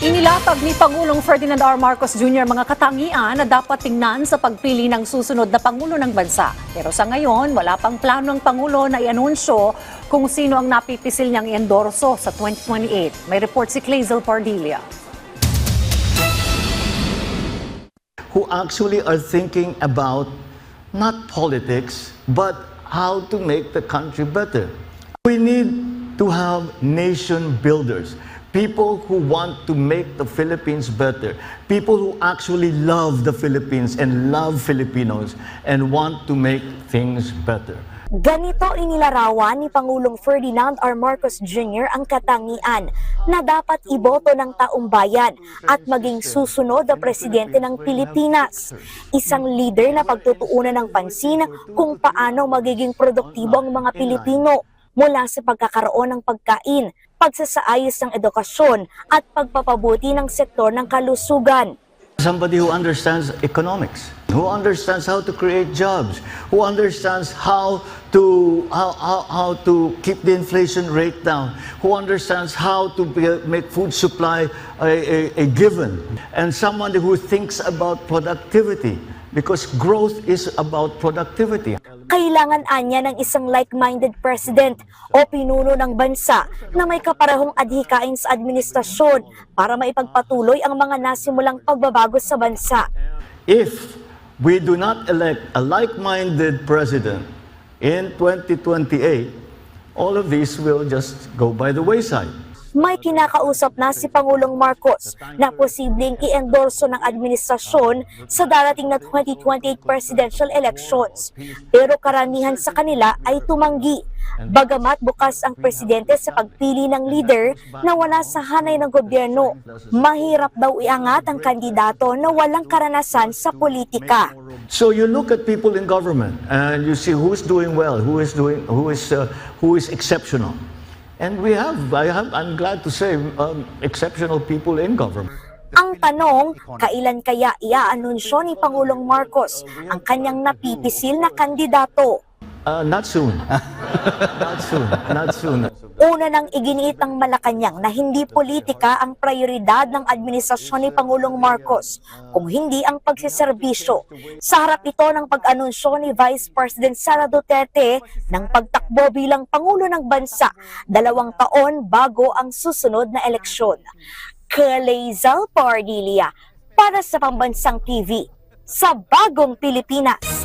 Inilatag ni Pangulong Ferdinand R. Marcos Jr. mga katangian na dapat tingnan sa pagpili ng susunod na Pangulo ng bansa. Pero sa ngayon, wala pang plano ng Pangulo na i-anunsyo kung sino ang napipisil niyang i-endorso sa 2028. May report si Clazel Pardilla. Who actually are thinking about not politics, but how to make the country better. We need to have nation builders. People who want to make the Philippines better. People who actually love the Philippines and love Filipinos and want to make things better. Ganito inilarawan ni Pangulong Ferdinand R. Marcos Jr. ang katangian na dapat iboto ng taong bayan at maging susunod na presidente ng Pilipinas. Isang leader na pagtutuunan ng pansin kung paano magiging produktibo ang mga Pilipino mula sa pagkakaroon ng pagkain, pagsasaayos ng edukasyon at pagpapabuti ng sektor ng kalusugan. Somebody who understands economics, who understands how to create jobs, who understands how to keep the inflation rate down, who understands how to make food supply a given, and someone who thinks about productivity, because growth is about productivity. Kailangan anya ng isang like-minded president o pinuno ng bansa na may kaparehong adhikain sa administrasyon para maipagpatuloy ang mga nasimulang pagbabago sa bansa. If we do not elect a like-minded president in 2028, all of these will just go by the wayside. May kinakausap na si Pangulong Marcos na posibleng i-endorso ng administrasyon sa darating na 2028 presidential elections. Pero karamihan sa kanila ay tumanggi. Bagamat bukas ang presidente sa pagpili ng leader na wala sa hanay ng gobyerno, mahirap daw iangat ang kandidato na walang karanasan sa politika. So you look at people in government and you see who's doing well, who is exceptional. And I'm glad to say, exceptional people in government. Ang tanong, kailan kaya ia-anunsyo ni Pangulong Marcos ang kanyang napipisil na kandidato? Not soon. Not soon. Una nang iginiit ng Malacanang na hindi politika ang prioridad ng administrasyon ni Pangulong Marcos, kung hindi ang pagsiserbisyo. Sa harap ito ng pag-anunsyo ni Vice President Sara Duterte ng pagtakbo bilang Pangulo ng Bansa 2 taon bago ang susunod na eleksyon. Clazel Pardilla para sa Pambansang TV sa Bagong Pilipinas.